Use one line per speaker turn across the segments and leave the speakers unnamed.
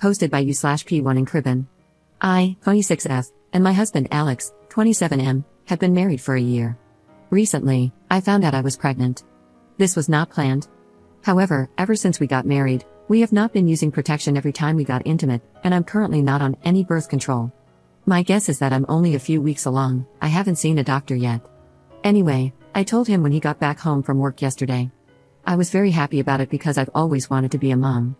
Hosted by u/p1 in Cribben. I, 26F, and my husband Alex, 27M, have been married for a year. Recently, I found out I was pregnant. This was not planned. However, ever since we got married, we have not been using protection every time we got intimate, and I'm currently not on any birth control. My guess is that I'm only a few weeks along. I haven't seen a doctor yet. Anyway, I told him when he got back home from work yesterday. I was very happy about it because I've always wanted to be a mom.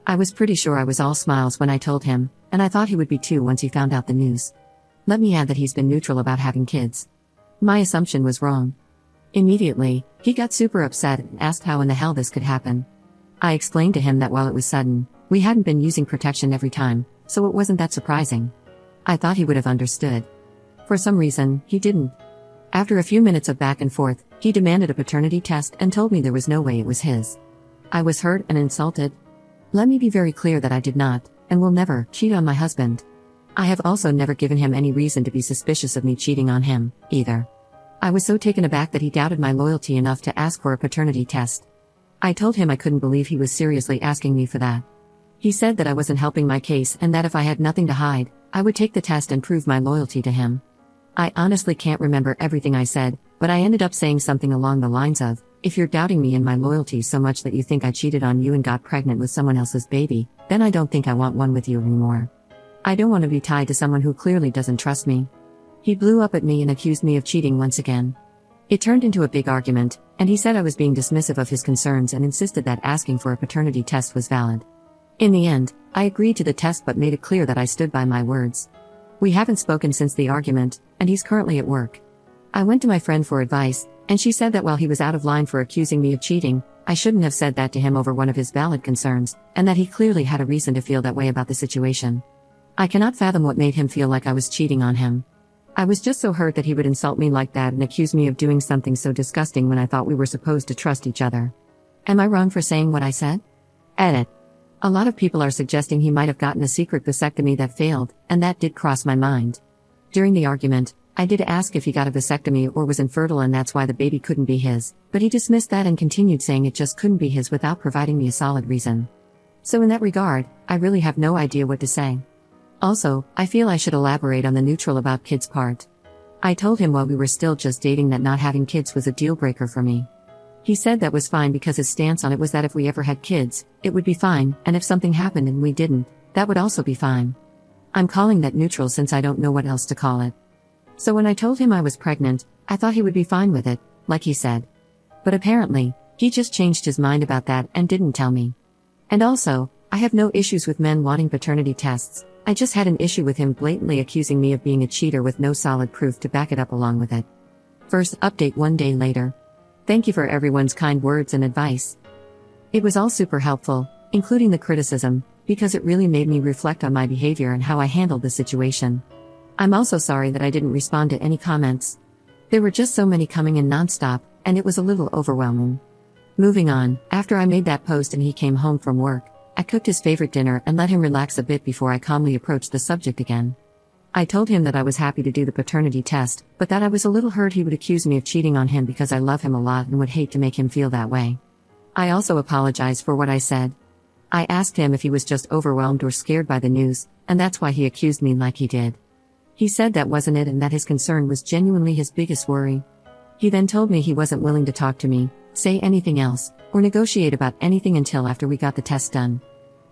I was pretty sure I was all smiles when I told him, and I thought he would be too once he found out the news. Let me add that he's been neutral about having kids. My assumption was wrong. Immediately, he got super upset and asked how in the hell this could happen. I explained to him that while it was sudden, we hadn't been using protection every time, so it wasn't that surprising. I thought he would have understood. For some reason, he didn't. After a few minutes of back and forth, he demanded a paternity test and told me there was no way it was his. I was hurt and insulted. Let me be very clear that I did not, and will never, cheat on my husband. I have also never given him any reason to be suspicious of me cheating on him, either. I was so taken aback that he doubted my loyalty enough to ask for a paternity test. I told him I couldn't believe he was seriously asking me for that. He said that I wasn't helping my case and that if I had nothing to hide, I would take the test and prove my loyalty to him. I honestly can't remember everything I said, but I ended up saying something along the lines of, "If you're doubting me and my loyalty so much that you think I cheated on you and got pregnant with someone else's baby, then I don't think I want one with you anymore. I don't want to be tied to someone who clearly doesn't trust me." He blew up at me and accused me of cheating once again. It turned into a big argument, and he said I was being dismissive of his concerns and insisted that asking for a paternity test was valid. In the end, I agreed to the test but made it clear that I stood by my words. We haven't spoken since the argument, and he's currently at work. I went to my friend for advice, and she said that while he was out of line for accusing me of cheating, I shouldn't have said that to him over one of his valid concerns, and that he clearly had a reason to feel that way about the situation. I cannot fathom what made him feel like I was cheating on him. I was just so hurt that he would insult me like that and accuse me of doing something so disgusting when I thought we were supposed to trust each other. Am I wrong for saying what I said? Edit. A lot of people are suggesting he might have gotten a secret vasectomy that failed, and that did cross my mind. During the argument, I did ask if he got a vasectomy or was infertile and that's why the baby couldn't be his, but he dismissed that and continued saying it just couldn't be his without providing me a solid reason. So in that regard, I really have no idea what to say. Also, I feel I should elaborate on the neutral about kids part. I told him while we were still just dating that not having kids was a deal breaker for me. He said that was fine because his stance on it was that if we ever had kids, it would be fine, and if something happened and we didn't, that would also be fine. I'm calling that neutral since I don't know what else to call it. So when I told him I was pregnant, I thought he would be fine with it, like he said. But apparently, he just changed his mind about that and didn't tell me. And also, I have no issues with men wanting paternity tests. I just had an issue with him blatantly accusing me of being a cheater with no solid proof to back it up along with it. First update 1 day later. Thank you for everyone's kind words and advice. It was all super helpful, including the criticism, because it really made me reflect on my behavior and how I handled the situation. I'm also sorry that I didn't respond to any comments. There were just so many coming in nonstop, and it was a little overwhelming. Moving on, after I made that post and he came home from work, I cooked his favorite dinner and let him relax a bit before I calmly approached the subject again. I told him that I was happy to do the paternity test, but that I was a little hurt he would accuse me of cheating on him because I love him a lot and would hate to make him feel that way. I also apologized for what I said. I asked him if he was just overwhelmed or scared by the news, and that's why he accused me like he did. He said that wasn't it and that his concern was genuinely his biggest worry. He then told me he wasn't willing to talk to me, say anything else, or negotiate about anything until after we got the test done.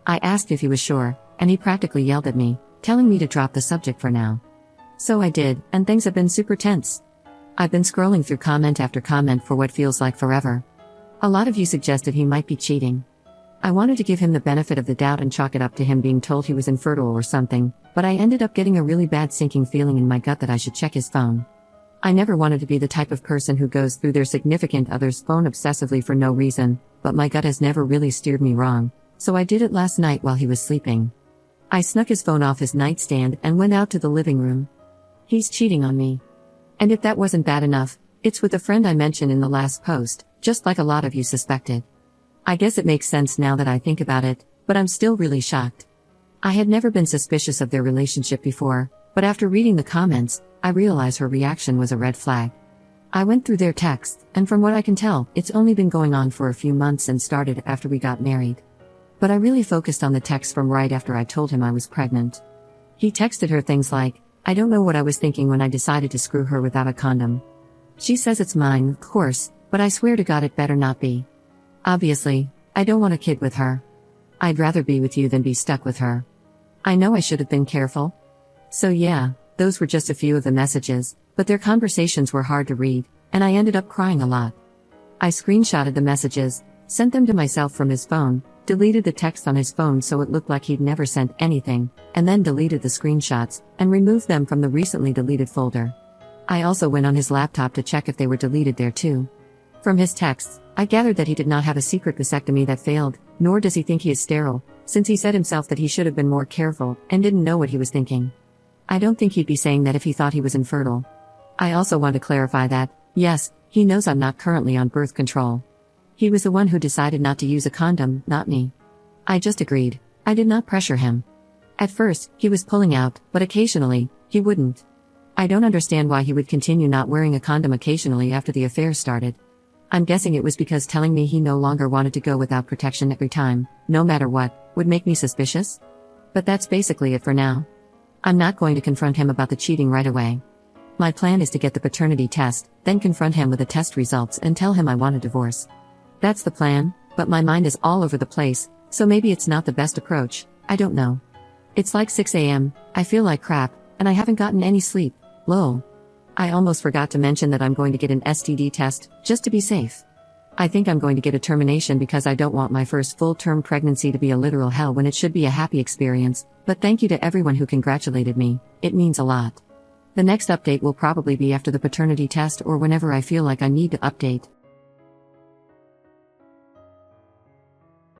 I asked if he was sure, and he practically yelled at me, telling me to drop the subject for now. So I did, and things have been super tense. I've been scrolling through comment after comment for what feels like forever. A lot of you suggested he might be cheating. I wanted to give him the benefit of the doubt and chalk it up to him being told he was infertile or something, but I ended up getting a really bad sinking feeling in my gut that I should check his phone. I never wanted to be the type of person who goes through their significant other's phone obsessively for no reason, but my gut has never really steered me wrong, so I did it last night while he was sleeping. I snuck his phone off his nightstand and went out to the living room. He's cheating on me. And if that wasn't bad enough, it's with a friend I mentioned in the last post, just like a lot of you suspected. I guess it makes sense now that I think about it, but I'm still really shocked. I had never been suspicious of their relationship before, but after reading the comments, I realized her reaction was a red flag. I went through their texts, and from what I can tell, it's only been going on for a few months and started after we got married. But I really focused on the text from right after I told him I was pregnant. He texted her things like, "I don't know what I was thinking when I decided to screw her without a condom. She says it's mine, of course, but I swear to God it better not be. Obviously, I don't want a kid with her. I'd rather be with you than be stuck with her. I know I should have been careful." So yeah, those were just a few of the messages, but their conversations were hard to read, and I ended up crying a lot. I screenshotted the messages, sent them to myself from his phone, deleted the text on his phone so it looked like he'd never sent anything, and then deleted the screenshots, and removed them from the recently deleted folder. I also went on his laptop to check if they were deleted there too. From his texts, I gathered that he did not have a secret vasectomy that failed, nor does he think he is sterile, since he said himself that he should have been more careful, and didn't know what he was thinking. I don't think he'd be saying that if he thought he was infertile. I also want to clarify that, yes, he knows I'm not currently on birth control. He was the one who decided not to use a condom, not me. I just agreed. I did not pressure him. At first, he was pulling out, but occasionally, he wouldn't. I don't understand why he would continue not wearing a condom occasionally after the affair started. I'm guessing it was because telling me he no longer wanted to go without protection every time, no matter what, would make me suspicious? But that's basically it for now. I'm not going to confront him about the cheating right away. My plan is to get the paternity test, then confront him with the test results and tell him I want a divorce. That's the plan, but my mind is all over the place, so maybe it's not the best approach, I don't know. It's like 6 a.m., I feel like crap, and I haven't gotten any sleep, lol. I almost forgot to mention that I'm going to get an STD test, just to be safe. I think I'm going to get a termination because I don't want my first full-term pregnancy to be a literal hell when it should be a happy experience, but thank you to everyone who congratulated me, it means a lot. The next update will probably be after the paternity test or whenever I feel like I need to update.